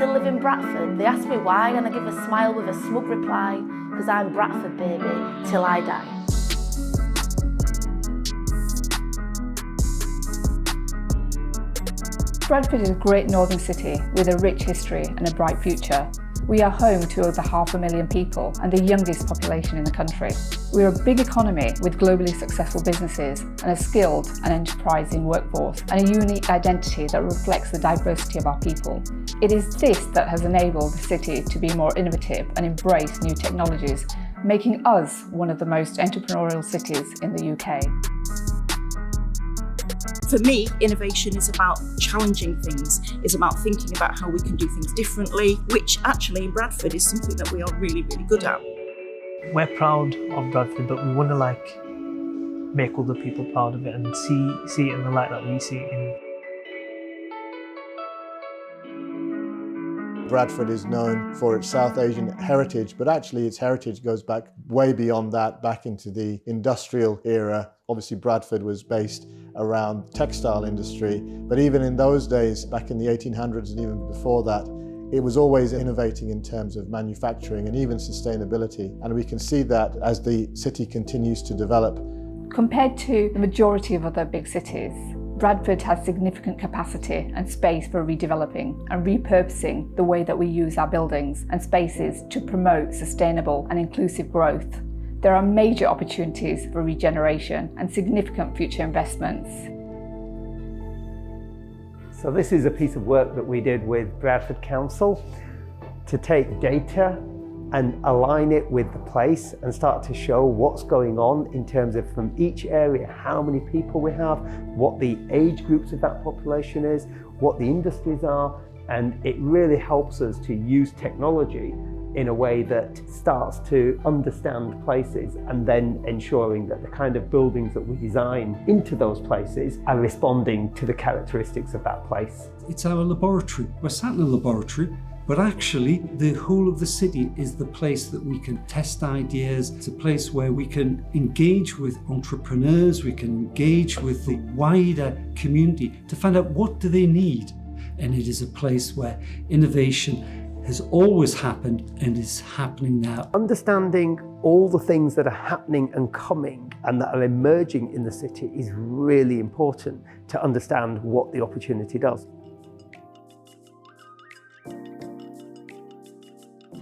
still live in Bradford? They ask me why and I give a smile with a smug reply, because I'm Bradford baby, till I die. Bradford is a great northern city with a rich history and a bright future. We are home to over 500,000 people and the youngest population in the country. We are a big economy with globally successful businesses and a skilled and enterprising workforce and a unique identity that reflects the diversity of our people. It is this that has enabled the city to be more innovative and embrace new technologies, making us one of the most entrepreneurial cities in the UK. For me, innovation is about challenging things, it's about thinking about how we can do things differently, which actually in Bradford is something that we are really, really good at. We're proud of Bradford, but we want to make other people proud of it and see it in the light that we see it in. Bradford is known for its South Asian heritage, but actually its heritage goes back way beyond that, back into the industrial era. Obviously Bradford was based around textile industry, but even in those days, back in the 1800s and even before that, it was always innovating in terms of manufacturing and even sustainability. And we can see that as the city continues to develop. Compared to the majority of other big cities, Bradford has significant capacity and space for redeveloping and repurposing the way that we use our buildings and spaces to promote sustainable and inclusive growth. There are major opportunities for regeneration and significant future investments. So this is a piece of work that we did with Bradford Council to take data and align it with the place and start to show what's going on in terms of from each area, how many people we have, what the age groups of that population is, what the industries are, and it really helps us to use technology in a way that starts to understand places and then ensuring that the kind of buildings that we design into those places are responding to the characteristics of that place. It's our laboratory. We're sat in a laboratory, but actually the whole of the city is the place that we can test ideas. It's a place where we can engage with entrepreneurs, we can engage with the wider community to find out what do they need. And it is a place where innovation has always happened and is happening now. Understanding all the things that are happening and coming and that are emerging in the city is really important to understand what the opportunity does.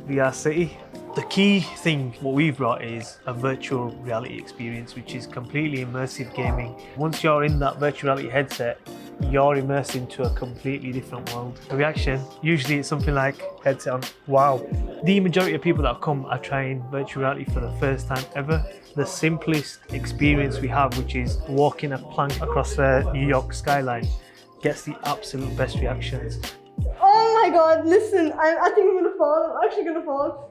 VR City. The key thing what we've brought is a virtual reality experience, which is completely immersive gaming. Once you're in that virtual reality headset, you're immersed into a completely different world. The reaction, usually it's something like headset on, wow. The majority of people that come are trying virtual reality for the first time ever. The simplest experience we have, which is walking a plank across the New York skyline, gets the absolute best reactions. Oh my God, listen, I think I'm gonna fall. I'm actually gonna fall.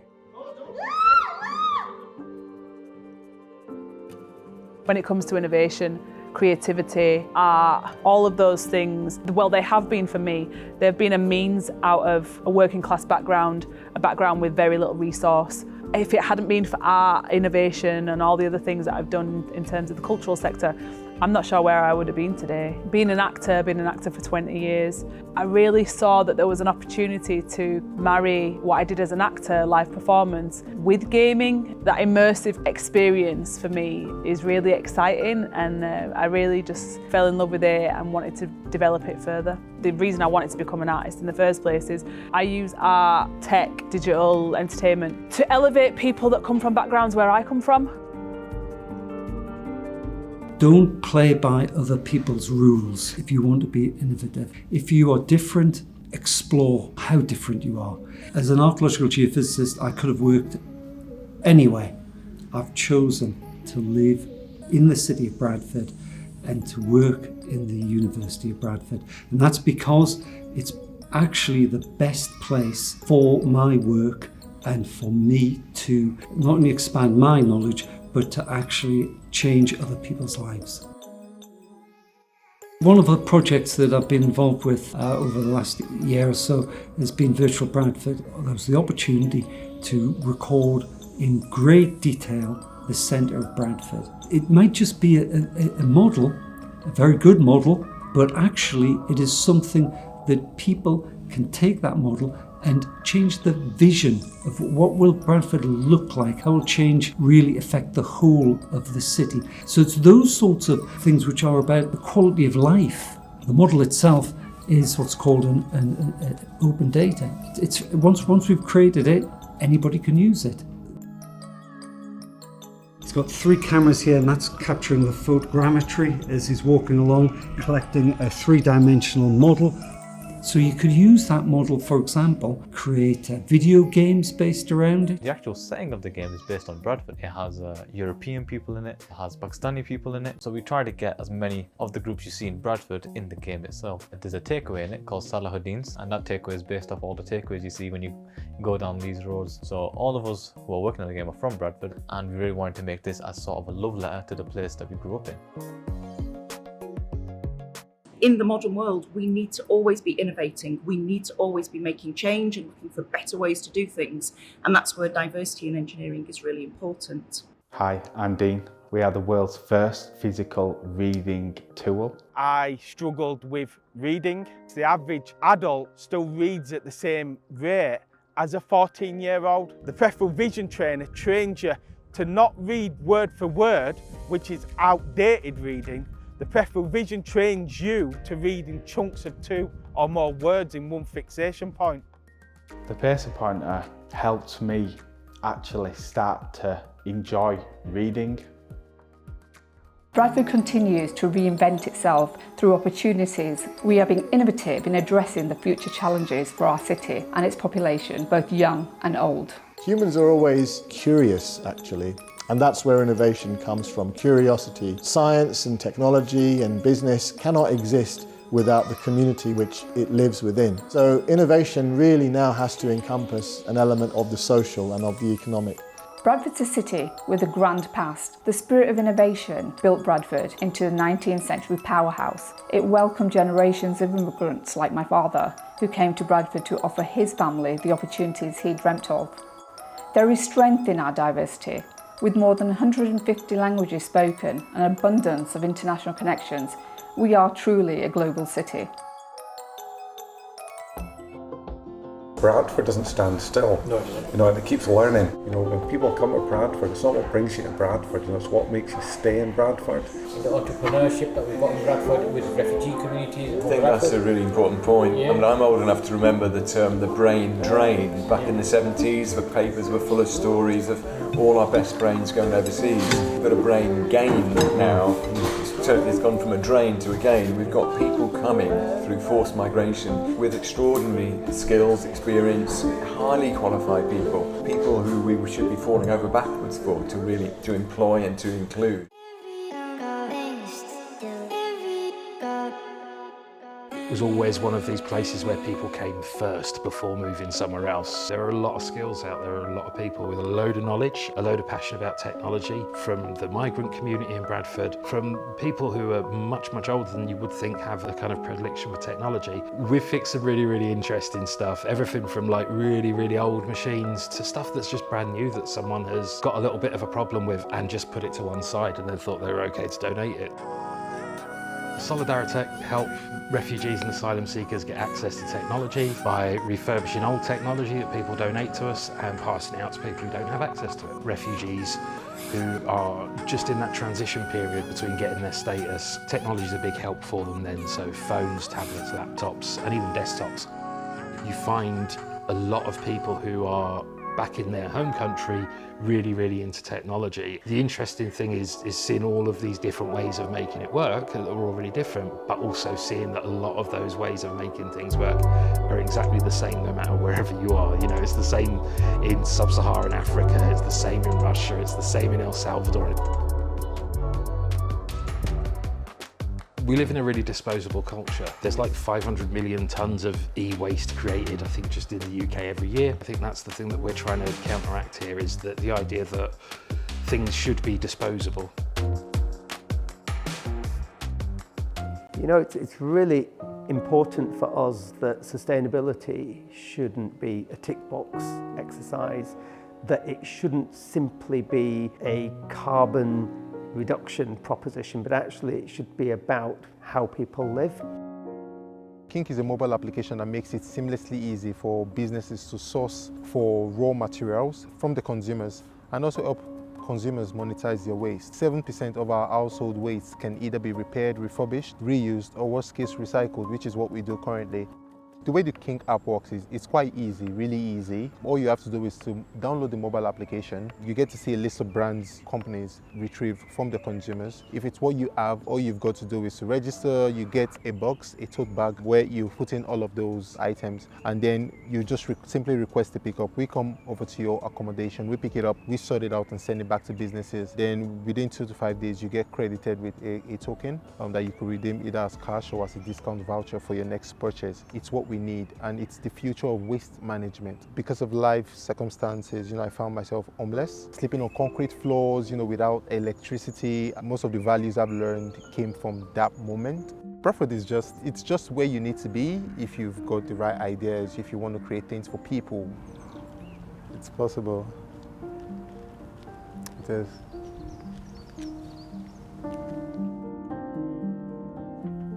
When it comes to innovation, creativity, art, all of those things, well, they have been for me. They've been a means out of a working class background, a background with very little resource. If it hadn't been for art, innovation and all the other things that I've done in terms of the cultural sector, I'm not sure where I would have been today. Being an actor for 20 years, I really saw that there was an opportunity to marry what I did as an actor, live performance, with gaming. That immersive experience for me is really exciting, and I really just fell in love with it and wanted to develop it further. The reason I wanted to become an artist in the first place is I use art, tech, digital entertainment to elevate people that come from backgrounds where I come from. Don't play by other people's rules if you want to be innovative. If you are different, explore how different you are. As an archaeological geophysicist, I could have worked anywhere. I've chosen to live in the city of Bradford and to work in the University of Bradford. And that's because it's actually the best place for my work and for me to not only expand my knowledge, but to actually change other people's lives. One of the projects that I've been involved with over the last year or so has been Virtual Bradford. There was the opportunity to record in great detail the centre of Bradford. It might just be a model, a very good model, but actually it is something that people can take that model and change the vision of what will Bradford look like, how will change really affect the whole of the city. So it's those sorts of things which are about the quality of life. The model itself is what's called an open data. It's once we've created it, anybody can use it. It's got 3 cameras here, and that's capturing the photogrammetry as he's walking along, collecting a 3-dimensional model. So you could use that model, for example, create video games based around it. The actual setting of the game is based on Bradford. It has European people in it, it has Pakistani people in it. So we try to get as many of the groups you see in Bradford in the game itself. There's a takeaway in it called Salahuddin's, and that takeaway is based off all the takeaways you see when you go down these roads. So all of us who are working on the game are from Bradford, and we really wanted to make this as sort of a love letter to the place that we grew up in. In the modern world, we need to always be innovating. We need to always be making change and looking for better ways to do things. And that's where diversity in engineering is really important. Hi, I'm Dean. We are the world's first physical reading tool. I struggled with reading. The average adult still reads at the same rate as a 14-year-old. The peripheral vision trainer trains you to not read word for word, which is outdated reading. The peripheral vision trains you to read in chunks of 2 or more words in one fixation point. The pacer pointer helped me actually start to enjoy reading. Bradford continues to reinvent itself through opportunities. We are being innovative in addressing the future challenges for our city and its population, both young and old. Humans are always curious, actually. And that's where innovation comes from, curiosity. Science and technology and business cannot exist without the community which it lives within. So innovation really now has to encompass an element of the social and of the economic. Bradford's a city with a grand past. The spirit of innovation built Bradford into the 19th century powerhouse. It welcomed generations of immigrants like my father, who came to Bradford to offer his family the opportunities he dreamt of. There is strength in our diversity. With more than 150 languages spoken and an abundance of international connections, we are truly a global city. Bradford doesn't stand still. No. And it keeps learning. When people come to Bradford, it's not what brings you to Bradford, it's what makes you stay in Bradford. The entrepreneurship that we've got in Bradford with refugee communities. I think that's a really important point. Yeah. I mean, I'm old enough to remember the term the brain drain. Back in the 70s, the papers were full of stories of all our best brains going overseas. We've got a brain gain now. It's gone from a drain to a gain. We've got people coming through forced migration with extraordinary skills, experience, highly qualified people who we should be falling over backwards for to employ and to include. It was always one of these places where people came first before moving somewhere else. There are a lot of skills out there, a lot of people with a load of knowledge, a load of passion about technology, from the migrant community in Bradford, from people who are much, much older than you would think have a kind of predilection for technology. We've fixed some really, really interesting stuff, everything from like really, really old machines to stuff that's just brand new that someone has got a little bit of a problem with and just put it to one side and then thought they were okay to donate it. Solidaritech help refugees and asylum seekers get access to technology by refurbishing old technology that people donate to us and passing it out to people who don't have access to it. Refugees who are just in that transition period between getting their status. Technology is a big help for them then, so phones, tablets, laptops, and even desktops. You find a lot of people who are back in their home country really, really into technology. The interesting thing is seeing all of these different ways of making it work that are all really different, but also seeing that a lot of those ways of making things work are exactly the same no matter wherever you are. It's the same in sub-Saharan Africa, it's the same in Russia, it's the same in El Salvador. We live in a really disposable culture. There's like 500 million tonnes of e-waste created, I think, just in the UK every year. I think that's the thing that we're trying to counteract here, is that the idea that things should be disposable. It's really important for us that sustainability shouldn't be a tick box exercise, that it shouldn't simply be a carbon reduction proposition, but actually it should be about how people live. Kink is a mobile application that makes it seamlessly easy for businesses to source for raw materials from the consumers and also help consumers monetize their waste. 7% of our household waste can either be repaired, refurbished, reused, or worst case recycled, which is what we do currently. The way the Kink app works is it's quite easy, really easy. All you have to do is to download the mobile application. You get to see a list of brands, companies retrieved from the consumers. If it's what you have, all you've got to do is to register. You get a box, a tote bag, where you put in all of those items, and then you just simply request the pickup. We come over to your accommodation, we pick it up, we sort it out and send it back to businesses. Then within 2 to 5 days, you get credited with a token that you could redeem either as cash or as a discount voucher for your next purchase. It's what we need, and it's the future of waste management. Because of life circumstances, I found myself homeless, sleeping on concrete floors, without electricity. Most of the values I've learned came from that moment. Bradford is just where you need to be if you've got the right ideas, if you want to create things for people. It's possible. It is.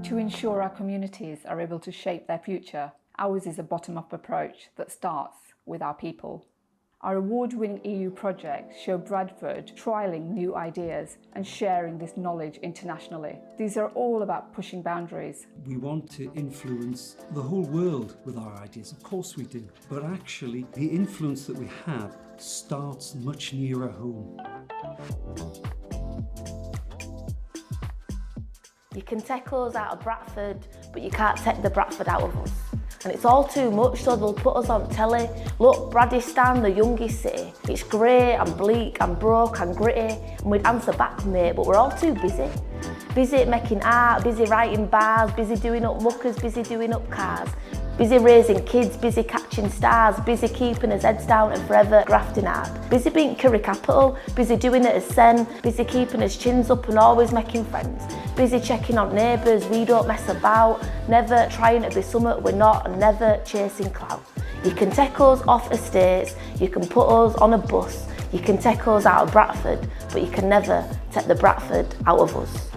To ensure our communities are able to shape their future, ours is a bottom-up approach that starts with our people. Our award-winning EU projects show Bradford trialling new ideas and sharing this knowledge internationally. These are all about pushing boundaries. We want to influence the whole world with our ideas, of course we do, but actually the influence that we have starts much nearer home. You can take us out of Bradford, but you can't take the Bradford out of us. And it's all too much, so they'll put us on telly. Look, Bradistan, the youngest city. It's grey and bleak and broke and gritty. And we'd answer back, mate, but we're all too busy. Busy making art, busy writing bars, busy doing up muckers, busy doing up cars. Busy raising kids, busy catching stars, busy keeping his heads down and forever grafting hard. Busy being Curry Capital, busy doing it as Sen, busy keeping his chins up and always making friends. Busy checking on neighbours, we don't mess about, never trying to be something we're not and never chasing clout. You can take us off estates, you can put us on a bus, you can take us out of Bradford, but you can never take the Bradford out of us.